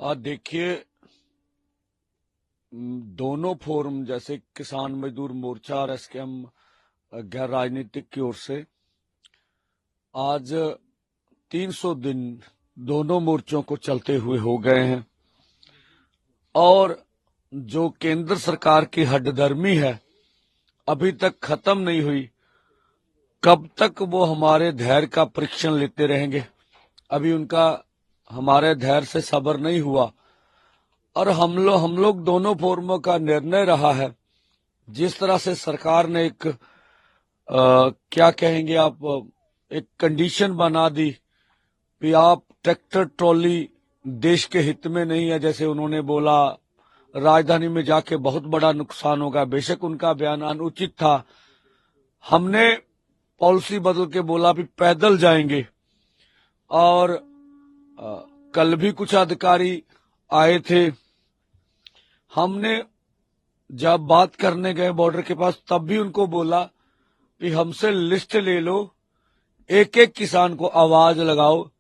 देखिए, दोनों फोरम जैसे किसान मजदूर मोर्चा और एसकेएम गैर राजनीतिक की ओर से आज 300 दिन दोनों मोर्चों को चलते हुए हो गए हैं और जो केंद्र सरकार की हठधर्मी है अभी तक खत्म नहीं हुई। कब तक वो हमारे धैर्य का परीक्षण लेते रहेंगे? अभी उनका हमारे धैर्य से सब्र नहीं हुआ और हम लोग दोनों फोरमों का निर्णय रहा है। जिस तरह से सरकार ने एक क्या कहेंगे आप, एक कंडीशन बना दी कि आप ट्रैक्टर ट्रॉली देश के हित में नहीं है, जैसे उन्होंने बोला राजधानी में जाके बहुत बड़ा नुकसान होगा। बेशक उनका बयान अनुचित था। हमने पॉलिसी बदल के बोला भी पैदल जाएंगे और कल भी कुछ अधिकारी आए थे। हमने जब बात करने गए बॉर्डर के पास तब भी उनको बोला कि हमसे लिस्ट ले लो, एक एक किसान को आवाज लगाओ,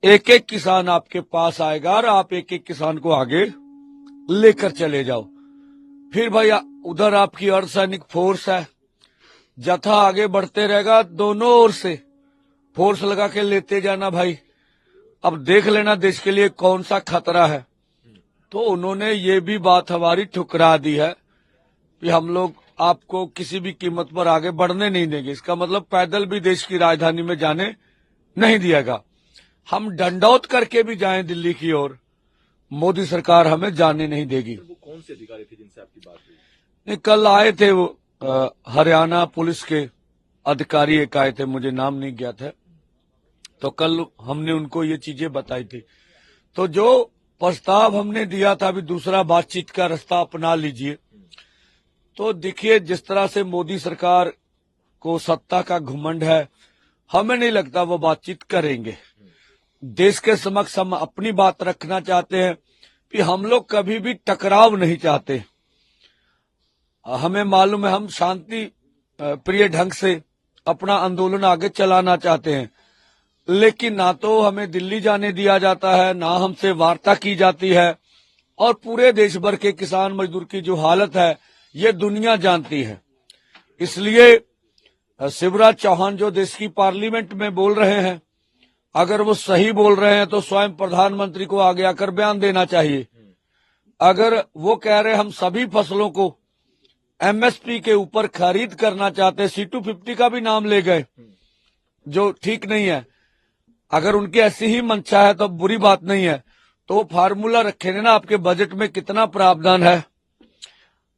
एक एक किसान आपके पास आएगा और आप एक एक किसान को आगे लेकर चले जाओ। फिर भैया उधर आपकी अर्धसैनिक फोर्स है, जत्था आगे बढ़ते रहेगा, दोनों ओर से फोर्स लगा के लेते जाना भाई। अब देख लेना देश के लिए कौन सा खतरा है। तो उन्होंने ये भी बात हमारी ठुकरा दी है कि हम लोग आपको किसी भी कीमत पर आगे बढ़ने नहीं देंगे। इसका मतलब पैदल भी देश की राजधानी में जाने नहीं दिएगा। हम डंडौत करके भी जाएं दिल्ली की ओर, मोदी सरकार हमें जाने नहीं देगी। तो वो कौन से अधिकारी थे जिनसे आपकी बात हुई? नहीं, कल आए थे वो हरियाणा पुलिस के अधिकारी एक आए थे, मुझे नाम नहीं ज्ञात है। तो कल हमने उनको ये चीजें बताई थी। तो जो प्रस्ताव हमने दिया था अभी दूसरा बातचीत का रास्ता अपना लीजिए। तो देखिए, जिस तरह से मोदी सरकार को सत्ता का घमंड है, हमें नहीं लगता वो बातचीत करेंगे। देश के समक्ष हम अपनी बात रखना चाहते हैं कि हम लोग कभी भी टकराव नहीं चाहते। हमें मालूम है हम शांति प्रिय ढंग से अपना आंदोलन आगे चलाना चाहते हैं, लेकिन ना तो हमें दिल्ली जाने दिया जाता है, ना हमसे वार्ता की जाती है। और पूरे देश भर के किसान मजदूर की जो हालत है ये दुनिया जानती है। इसलिए शिवराज चौहान जो देश की पार्लियामेंट में बोल रहे हैं, अगर वो सही बोल रहे हैं तो स्वयं प्रधानमंत्री को आगे आकर बयान देना चाहिए। अगर वो कह रहे हम सभी फसलों को एमएसपी के ऊपर खरीद करना चाहते, C250 का भी नाम ले गए, जो ठीक नहीं है। अगर उनकी ऐसी ही मंशा है तो बुरी बात नहीं है, तो वो फार्मूला रखे ना आपके बजट में कितना प्रावधान है।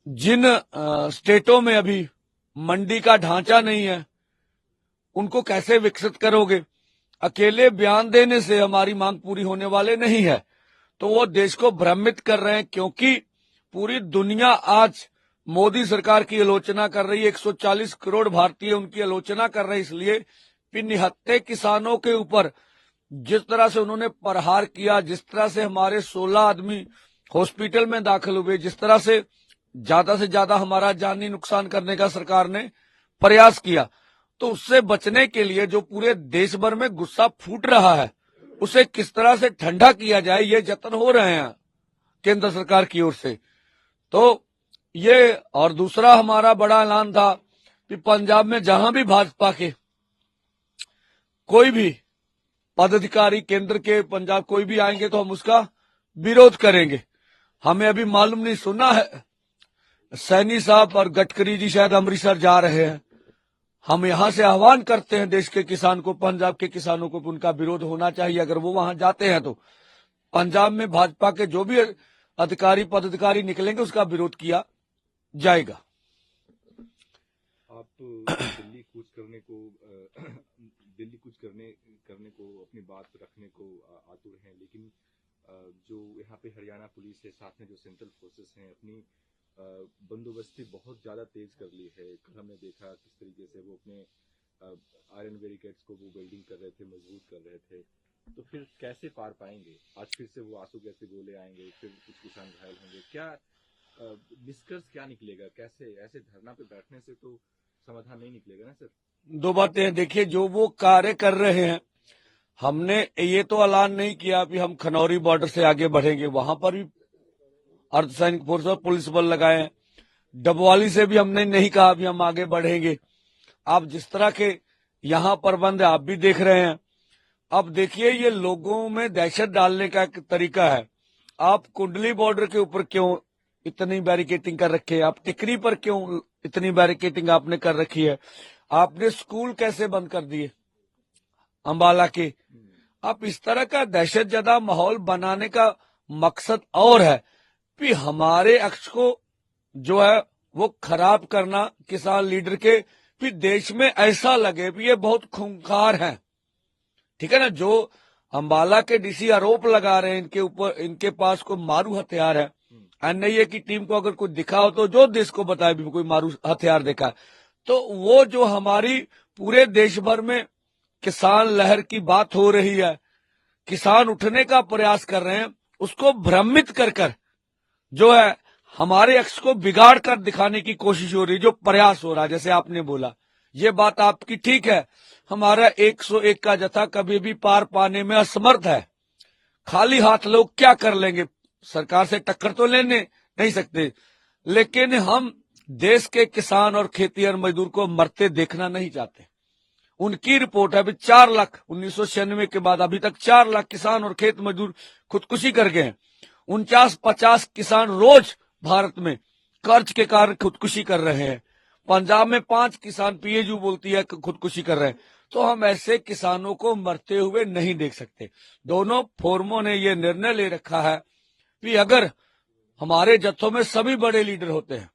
जिन स्टेटों में अभी मंडी का ढांचा नहीं है उनको कैसे विकसित करोगे? अकेले बयान देने से हमारी मांग पूरी होने वाले नहीं है। तो वो देश को भ्रमित कर रहे हैं, क्योंकि पूरी दुनिया आज मोदी सरकार की आलोचना कर रही है। 140 करोड़ भारतीय उनकी आलोचना कर रहे हैं, इसलिए कि निहत्थे किसानों के ऊपर जिस तरह से उन्होंने प्रहार किया, जिस तरह से हमारे 16 आदमी हॉस्पिटल में दाखिल हुए, जिस तरह से ज्यादा हमारा जानी नुकसान करने का सरकार ने प्रयास किया, तो उससे बचने के लिए जो पूरे देश भर में गुस्सा फूट रहा है उसे किस तरह से ठंडा किया जाए, ये जतन हो रहे हैं केंद्र सरकार की ओर से। तो ये, और दूसरा हमारा बड़ा ऐलान था कि पंजाब में जहां भी भाजपा के कोई भी पदाधिकारी केंद्र के पंजाब कोई भी आएंगे तो हम उसका विरोध करेंगे। हमें अभी मालूम नहीं, सुना है सैनी साहब और गडकरी जी शायद अमृतसर जा रहे हैं। हम यहां से आह्वान करते हैं देश के किसान को, पंजाब के किसानों को, उनका विरोध होना चाहिए। अगर वो वहां जाते हैं तो पंजाब में भाजपा के जो भी अधिकारी पदाधिकारी निकलेंगे उसका विरोध किया जाएगा। आप दिल्ली कूच करने को अपनी बात रखने को आतुर हैं, लेकिन जो यहाँ पे हरियाणा पुलिस है, साथ में जो सेंट्रल फोर्सेस हैं, अपनी बंदोबस्ती बहुत ज्यादा तेज कर ली है। कल हमने देखा किस तरीके से वो अपने आयरन बैरिकेड्स को वो बिल्डिंग कर रहे थे, मजबूत कर रहे थे। तो फिर कैसे पार पाएंगे? आज फिर से वो आंसू गैस के गोले आएंगे, फिर कुछ किसान घायल होंगे। क्या निष्कर्ष क्या निकलेगा? कैसे ऐसे धरना पे बैठने से तो समाधान नहीं निकलेगा ना सर। दो बातें हैं, देखिए जो वो कार्य कर रहे हैं, हमने ये तो ऐलान नहीं किया कि हम खनौरी बॉर्डर से आगे बढ़ेंगे, वहां पर भी अर्धसैनिक फोर्स और पुलिस बल लगाए हैं। डबवाली से भी हमने नहीं कहा कि हम आगे बढ़ेंगे। आप जिस तरह के यहाँ प्रबंध आप भी देख रहे हैं। अब देखिए, ये लोगों में दहशत डालने का एक तरीका है। आप कुंडली बॉर्डर के ऊपर क्यों इतनी बैरिकेटिंग कर रखी है? आप टिकरी पर क्यों इतनी बैरिकेटिंग आपने कर रखी है? आपने स्कूल कैसे बंद कर दिए अंबाला के? आप इस तरह का दहशत जदा माहौल बनाने का मकसद और है कि हमारे अक्ष को जो है वो खराब करना किसान लीडर के, फिर देश में ऐसा लगे कि ये बहुत खूंखार हैं। ठीक है ना? जो अंबाला के डीसी आरोप लगा रहे हैं इनके ऊपर, इनके पास कोई मारू हथियार है। एनआईए की टीम को अगर कोई दिखा हो तो जो देश को बताए भी कोई मारू हथियार देखा, तो वो जो हमारी पूरे देश भर में किसान लहर की बात हो रही है, किसान उठने का प्रयास कर रहे हैं, उसको भ्रमित कर कर जो है हमारे अक्ष को बिगाड़ कर दिखाने की कोशिश हो रही है, जो प्रयास हो रहा है। जैसे आपने बोला, ये बात आपकी ठीक है, हमारा 101 का जत्था कभी भी पार पाने में असमर्थ है। खाली हाथ लोग क्या कर लेंगे? सरकार से टक्कर तो लेने नहीं सकते, लेकिन हम देश के किसान और खेतीहर मजदूर को मरते देखना नहीं चाहते। उनकी रिपोर्ट है, अभी 4 लाख 1996 के बाद अभी तक 4 लाख किसान और खेत मजदूर खुदकुशी कर गए हैं। 49-50 किसान रोज भारत में कर्ज के कारण खुदकुशी कर रहे हैं। पंजाब में 5 किसान, पीएयू बोलती है, खुदकुशी कर रहे हैं। तो हम ऐसे किसानों को मरते हुए नहीं देख सकते। दोनों फोरमों ने यह निर्णय ले रखा है कि अगर हमारे जत्थों में सभी बड़े लीडर होते हैं,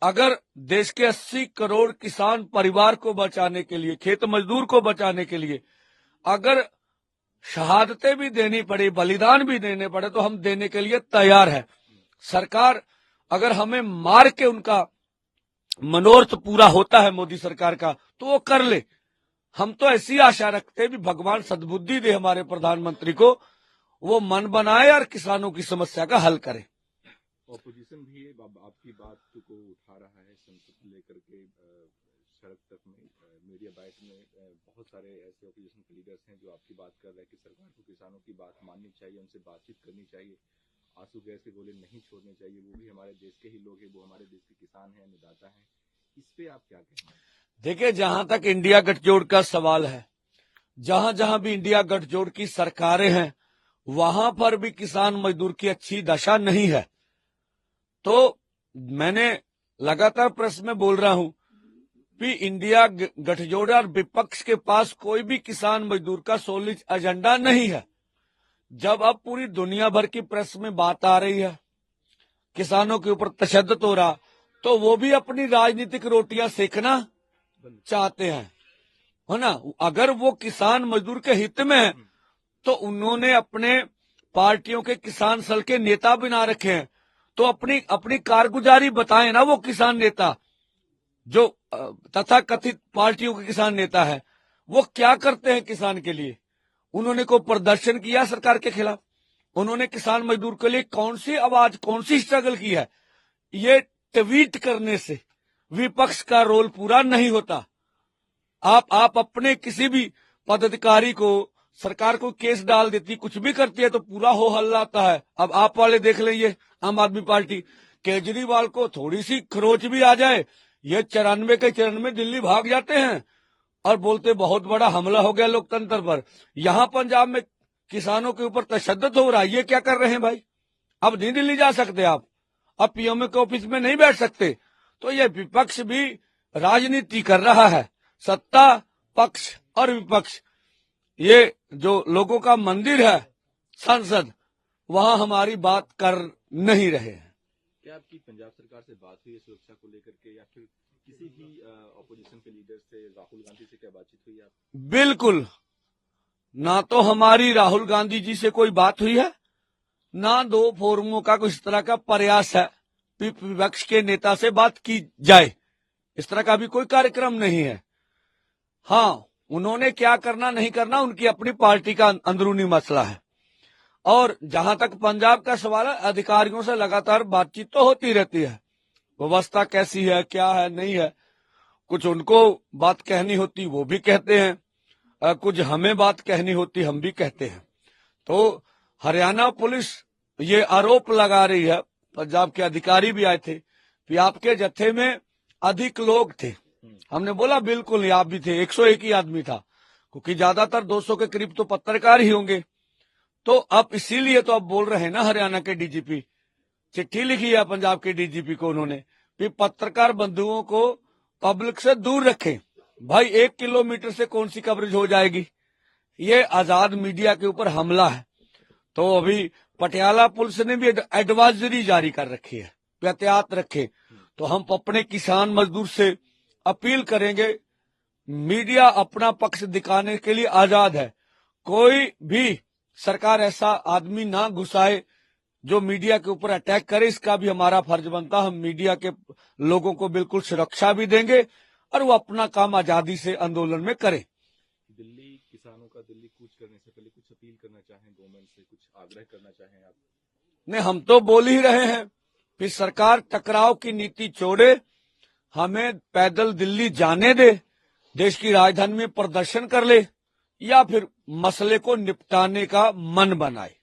अगर देश के 80 करोड़ किसान परिवार को बचाने के लिए, खेत मजदूर को बचाने के लिए अगर शहादतें भी देनी पड़े, बलिदान भी देने पड़े, तो हम देने के लिए तैयार है। सरकार अगर हमें मार के उनका मनोरथ पूरा होता है मोदी सरकार का, तो वो कर ले। हम तो ऐसी आशा रखते हैं कि भगवान सद्बुद्धि दे हमारे प्रधानमंत्री को, वो मन बनाए और किसानों की समस्या का हल करे। ऑपोजिशन भी आपकी बात को उठा रहा है संसद लेकर के सड़क तक में, मीडिया बाइट में बहुत सारे ऐसे ऑपोजिशन के लीडर्स हैं जो आपकी बात कर रहे हैं कि सरकार को किसानों की बात माननी चाहिए, उनसे बातचीत करनी चाहिए, आंसू गैस के गोले नहीं छोड़ने चाहिए। वो भी हमारे देश के ही लोग हैं, वो हमारे देश के किसान हैं, अन्नदाता हैं। इस पे आप क्या कहेंगे? देखिए, जहां तक इंडिया गठजोड़ का सवाल है, जहां जहां भी इंडिया गठजोड़ की सरकारें हैं, वहां पर भी किसान मजदूर की अच्छी दशा नहीं है। तो मैंने लगातार प्रेस में बोल रहा हूं कि इंडिया गठजोड़ और विपक्ष के पास कोई भी किसान मजदूर का सॉलिड एजेंडा नहीं है। जब अब पूरी दुनिया भर की प्रेस में बात आ रही है, किसानों के ऊपर तशद्दुद हो रहा, तो वो भी अपनी राजनीतिक रोटियां सेकना चाहते हैं, है ना? अगर वो किसान मजदूर के हित में है, तो उन्होंने अपने पार्टियों के किसान सेल के नेता बना रखे हैं, तो अपनी कारगुजारी बताएं ना। वो किसान नेता जो तथाकथित पार्टियों के किसान नेता है, वो क्या करते हैं किसान के लिए? उन्होंने कोई प्रदर्शन किया सरकार के खिलाफ? उन्होंने किसान मजदूर के लिए कौन सी आवाज, कौन सी स्ट्रगल की है? ये ट्वीट करने से विपक्ष का रोल पूरा नहीं होता। आप अपने किसी भी पदाधिकारी को, सरकार को केस डाल देती, कुछ भी करती है तो पूरा हो हल्ला आता है। अब आप वाले देख लीजिए, आम आदमी पार्टी, केजरीवाल को थोड़ी सी खरोच भी आ जाए, ये 94 के 94 दिल्ली भाग जाते हैं और बोलते बहुत बड़ा हमला हो गया लोकतंत्र पर। यहां पंजाब में किसानों के ऊपर तशद्दुद हो रहा है, ये क्या कर रहे हैं भाई? अब नहीं दिल्ली जा सकते आप, अब पीएमओ के ऑफिस में नहीं बैठ सकते। तो ये विपक्ष भी राजनीति कर रहा है, सत्ता पक्ष और विपक्ष। ये जो लोगों का मंदिर है संसद, वहां हमारी बात कर नहीं रहे हैं। क्या आपकी पंजाब सरकार से बात हुई है सुरक्षा को लेकर के, या फिर किसी भी ऑपोजिशन के लीडर से, राहुल गांधी से क्या बातचीत हुई है? बिल्कुल ना, तो हमारी राहुल गांधी जी से कोई बात हुई है, ना दो फोरमों का कुछ इस तरह का प्रयास है विपक्ष के नेता से बात की जाए। इस तरह का भी कोई कार्यक्रम नहीं है। हाँ, उन्होंने क्या करना नहीं करना उनकी अपनी पार्टी का अंदरूनी मसला है। और जहां तक पंजाब का सवाल है, अधिकारियों से लगातार बातचीत तो होती रहती है, व्यवस्था कैसी है, क्या है, नहीं है। कुछ उनको बात कहनी होती वो भी कहते हैं, कुछ हमें बात कहनी होती हम भी कहते हैं। तो हरियाणा पुलिस ये आरोप लगा रही है, पंजाब के अधिकारी भी आए थे कि आपके जत्थे में अधिक लोग थे। हमने बोला बिल्कुल नहीं, आप भी थे, 101 ही आदमी था, क्योंकि ज्यादातर 200 के करीब तो पत्रकार ही होंगे। तो अब इसीलिए तो अब बोल रहे हैं ना, हरियाणा के डीजीपी चिट्ठी लिखी है पंजाब के डीजीपी को उन्होंने कि पत्रकार बंधुओं को पब्लिक से दूर रखें। भाई 1 किलोमीटर से कौन सी कवरेज हो जाएगी, ये आजाद मीडिया के ऊपर हमला है। तो अभी पटियाला पुलिस ने भी एडवाइजरी जारी कर रखी है, एहतियात रखे। तो हम अपने किसान मजदूर से अपील करेंगे, मीडिया अपना पक्ष दिखाने के लिए आजाद है। कोई भी सरकार ऐसा आदमी ना घुसाए जो मीडिया के ऊपर अटैक करे, इसका भी हमारा फर्ज बनता। हम मीडिया के लोगों को बिल्कुल सुरक्षा भी देंगे और वो अपना काम आजादी से आंदोलन में करें। दिल्ली किसानों का दिल्ली कूच करने से पहले कुछ अपील करना चाहें गवर्नमेंट से, कुछ आग्रह करना चाहें आप? नहीं, हम तो बोल ही रहे हैं कि सरकार टकराव की नीति छोड़े, हमें पैदल दिल्ली जाने दे, देश की राजधानी में प्रदर्शन कर ले, या फिर मसले को निपटाने का मन बनाए।